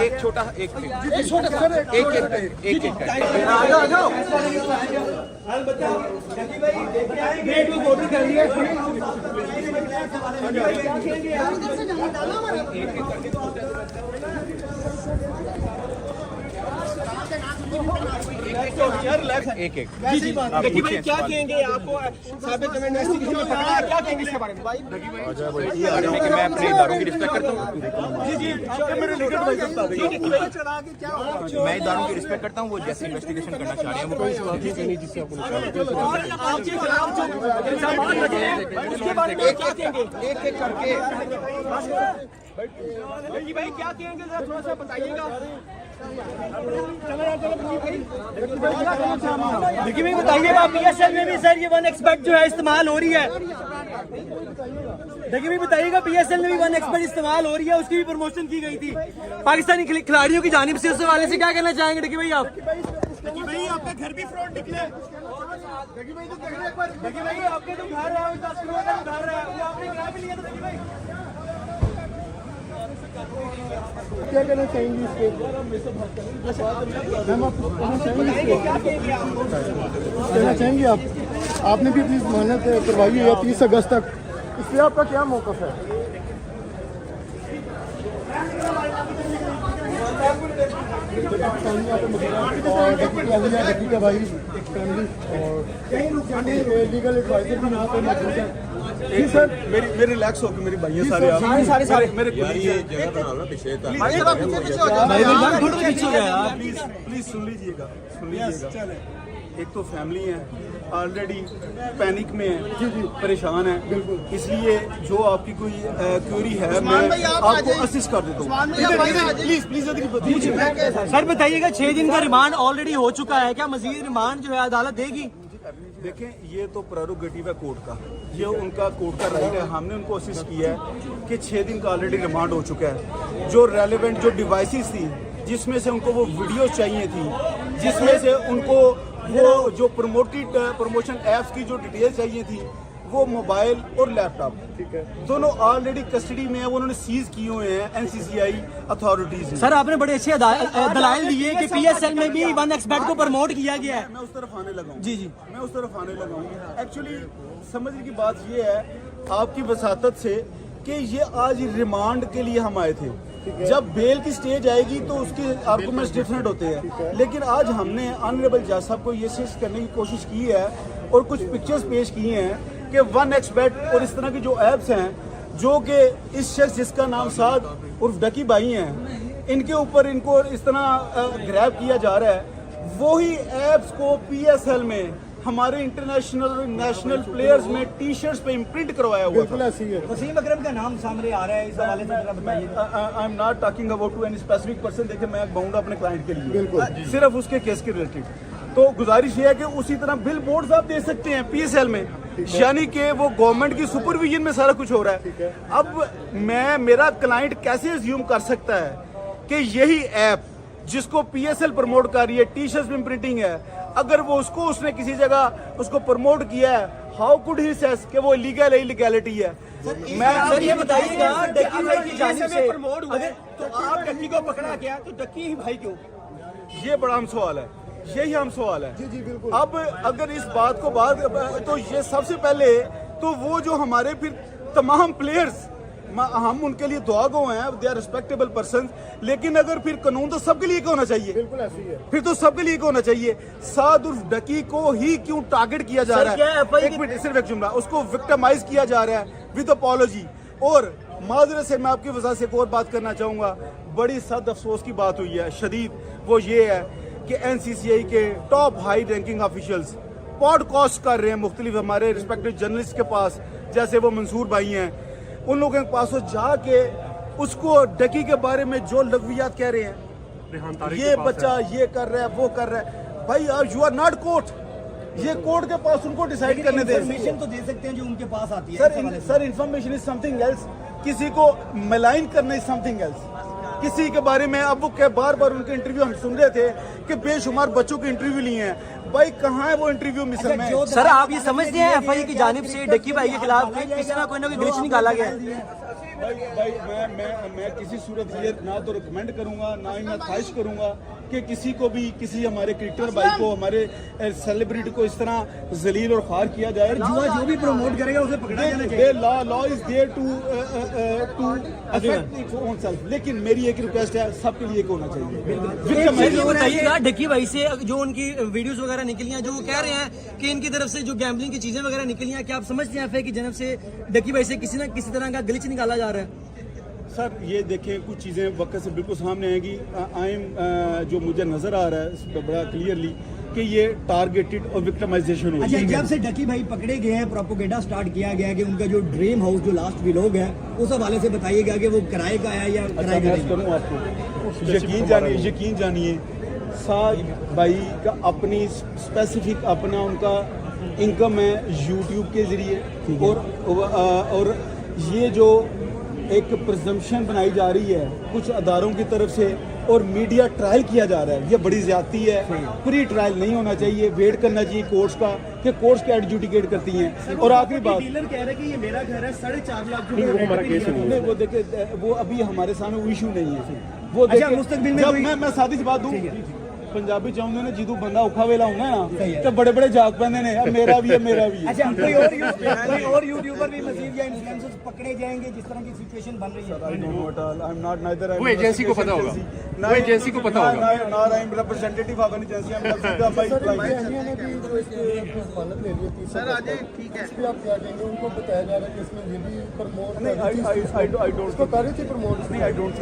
एक छोटा एक एक जी भाई क्या कहेंगे आपको साबित इन्वेस्टिगेशन में पकड़ा है, क्या कहेंगे इसके बारे में? मैं अपने इदारों की रिस्पेक्ट करता हूँ। मैं इदारों की रिस्पेक्ट करता हूँ। वो जैसे इन्वेस्टिगेशन करना चाह रहे हैं वो आपके खिलाफ जो इल्जामात लगे हैं उसके बारे में क्या कहेंगे? एक एक करके भाई क्या कहेंगे जरा थोड़ा सा बताइएगा। देखिए भाई बताइएगा, PSL में भी सर ये 1xBet जो है इस्तेमाल हो रही है। देखिए भाई बताइएगा, PSL में भी 1xBet इस्तेमाल हो रही है, उसकी भी प्रमोशन की गई थी पाकिस्तानी खिलाड़ियों की जानिब से। उस हवाले से क्या कहना चाहेंगे देखिए भाई आप? देखिए भाई आपका घर भी फ्रॉड निकले। देखिए भाई आपके जो घर है 10 करोड़ का घर है, वो आपने किराया भी लिया था। देखिए भाई क्या कहना चाहेंगे इस पे? मैम आप कहना चाहेंगे आप? आपने भी अपनी जमानत करवाई है 30 अगस्त तक, इसलिए आपका क्या मौक़िफ़ है? डकी का भाई एक फैमिली और लीगल एडवाइजर भी यहाँ पे मौजूद है। जी सर, मेरी रिलैक्स होकर मेरी भाई सारे मेरे प्लीज सुन लीजिएगा। एक तो फैमिली है ऑलरेडी पैनिक में है, परेशान है, इसलिए जो आपकी कोई क्वेरी है मैं आपको असिस्ट कर देता हूँ। प्लीज सर बताइएगा, 6 दिन का रिमांड ऑलरेडी हो चुका है, क्या मजीद रिमांड जो है अदालत देगी? देखें, ये तो प्रेरोगेटिव है कोर्ट का, ये उनका कोर्ट का राइट है। हमने उनको असिस्ट किया है कि 6 दिन का ऑलरेडी रिमांड हो चुका है। जो रेलेवेंट जो डिवाइसेस थी, जिसमें से उनको वो वीडियो चाहिए थी, जिसमें से उनको वो जो प्रमोशन ऐप्स की जो डिटेल चाहिए थी, वो मोबाइल और लैपटॉप, ठीक है, दोनों ऑलरेडी कस्टडी में है, वो उन्होंने सीज किए हुए हैं NCCI अथॉरिटीज। सर आपने बड़े अच्छे दलाइल दिए कि PSL में भी 1xBet को प्रमोट किया गया है। मैं उस तरफ आने लगा हूँ। जी मैं उस तरफ आने लगा हूँ। एक्चुअली समझने की बात ये है आपकी वसातत से कि ये आज रिमांड के लिए हम आए थे। जब बेल की स्टेज आएगी तो उसके आर्गुमेंट्स डिफरेंट होते हैं, लेकिन आज हमने ऑनरेबल जज साहब को ये सिस्ट करने की कोशिश की है और कुछ पिक्चर्स पेश किए हैं कि 1xBet और इस तरह की जो ऐप्स हैं, जो कि इस शख्स जिसका नाम साद उर्फ डकी भाई हैं, इनके ऊपर इनको इस तरह ग्रैब किया जा रहा है। वही ऐप्स को PSL में हमारे इंटरनेशनल और नेशनल प्लेयर्स में टी-शर्ट्स पे इम्प्रिंट करवाया हुआ था। वसीम अकरम का नाम सामने आ रहा है, इस हवाले से जरा बताइए। I am not talking about to any specific person. देखिए, मैं कहूँगा अपने क्लाइंट के लिए सिर्फ उसके केस के रिलेटेड। तो गुजारिश ये है कि उसी तरह बिल बोर्ड आप दे सकते हैं PSL में, यानी कि वो गवर्नमेंट की सुपरविजन में सारा कुछ हो रहा है। अब मेरा क्लाइंट कैसे अज्यूम कर सकता है कि यही ऐप जिसको PSL प्रमोट कर रही है, टी-शर्ट्स में प्रिंटिंग है, अगर वो उसने किसी जगह उसको प्रमोट किया है, हाउ कुड ही सेस कि वो इलीगल है, इलीगैलिटी है? सर ये बताइएगा, डकी भाई की जानिब से प्रमोट हुआ तो आप डकी को पकड़ा गया तो डकी ही भाई क्यों? ये बड़ा हम सवाल है, यही हम सवाल है। जी बिल्कुल। अब अगर इस बात को तो ये सबसे पहले तो वो जो हमारे फिर तमाम प्लेयर्स, हम उनके लिए दुआ गो हैं, दे आर रिस्पेक्टेबल पर्सन, लेकिन अगर फिर कानून तो सबके लिए होना चाहिए। बिल्कुल ऐसी है, फिर तो सबके लिए होना चाहिए। साद उर्फ डकी को ही क्यों टारगेट किया जा रहा है? एक मिनट, सिर्फ एक जुमला, उसको विक्टिमाइज किया जा रहा है विद अपॉलॉजी। और माजरत से मैं आपकी वजह से एक और बात करना चाहूंगा, बड़ी सख्त अफसोस की बात हुई है शदीद, वो ये है कि NCCI के top high ranking officials podcast कर रहे हैं मुख्तलिफ हमारे रिस्पेक्टिव जर्नलिस्ट के पास, जैसे वो मंसूर भाई हैं, उन लोगों के पास जाके उसको डकी के बारे में जो लफ्ज़ियात कह रहे हैं, ये बच्चा ये कर रहा है, वो कर रहा है। भाई यू आर नॉट कोर्ट, ये कोर्ट के पास उनको डिसाइड करने दे। इन्फॉर्मेशन तो दे सकते हैं जो उनके पास आती है। Sir information is something else, किसी को मलाइन करना इज समथिंग एल्स। किसी के बारे में अब वो बार बार उनके इंटरव्यू हम सुन रहे थे कि बेशुमार बच्चों के इंटरव्यू लिए हैं। भाई कहाँ है वो इंटरव्यू मिसल में? सर आप ये समझते हैं FI की जानिब से डकी भाई के खिलाफ किसी ना कोई ग्लिच निकाला गया है? भाई मैं किसी सूरत ये ना तो रिकमेंड करूंगा, ना ही मैं ख्वाहिश करूंगा कि किसी को भी, किसी हमारे क्रिकेटर भाई को, हमारे सेलिब्रिटी को इस तरह जलील और ख्वार किया जाए। जुआ जो भी प्रमोट करेगा उसे पकड़ा जाना चाहिए। Law is there to affect its own self, लेकिन मेरी एक रिक्वेस्ट है, सबके लिए एक होना चाहिए। एक चीज और बताइएगा, ढक्की भाई से जो उनकी वीडियोस वगैरह निकली हैं, जो वो कह रहे हैं कि इनकी तरफ से जो गैम्बलिंग की चीजें वगैरह निकली हैं, क्या आप समझते हैं FA की जनब से ढक्की भाई से किसी न किसी तरह का ग्लिच निकाला जा रहा है? सर ये देखें, कुछ चीज़ें वक्त से बिल्कुल सामने आएगी। आई एम जो मुझे नज़र आ रहा है इस पर बड़ा क्लियरली कि ये टारगेटेड और विक्टिमाइजेशन हो अच्छा, रही है। जब से ढक्की भाई पकड़े गए हैं, प्रोपोगेंडा स्टार्ट किया गया कि उनका जो ड्रीम हाउस जो लास्ट व्लॉग है उस हवाले से बताइएगा कि वो किराए का है या अच्छा, किराए का मैं नहीं? करूँ आपको यकीन जानिए साद भाई का अपनी स्पेसिफिक अपना उनका इनकम है यूट्यूब के ज़रिए, और ये जो एक प्रिजम्पशन बनाई जा रही है कुछ अदारों की तरफ से और मीडिया ट्रायल किया जा रहा है, ये बड़ी ज्यादती है। प्री ट्रायल नहीं होना चाहिए, वेट करना चाहिए कोर्ट्स का कि कोर्ट्स क्या एडजुडिकेट करती हैं। और आखिरी बात, डीलर कह रहे हैं कि ये मेरा घर है, 4.5 लाख वो हमारा केस नहीं, वो देखिए वो अभी हमारे सामने वो इशू नहीं है। वो अच्छा, देखिए मुस्तकबिल में जब कोई- मैं सादी सी बात दूं, पंजाबी चाहते ने जिदू बंदा औखा वेला होना सही ना है। तो बड़े बड़े जाग पैंदे ने, मेरा भी है मेरा भी है। अच्छा, कोई और यूट्यूबर भी मजीद या इन्फ्लुएंसर्स पकड़े जाएंगे जिस तरह की सिचुएशन बन रही है? वो एजेंसी को पता होगा, वो एजेंसी को पता होगा। I am representative of an agency, I am सीधा भाई सर इंडिया ने भी जो इसके जमानत ले ली है 30 अगस्त तक, इस पे आप क्या कहेंगे? उनको बताया जा रहा है कि इसमें ये भी प्रमोट नहीं, आई डोंट इसको कर रही थी प्रमोट। नहीं, आई डोंट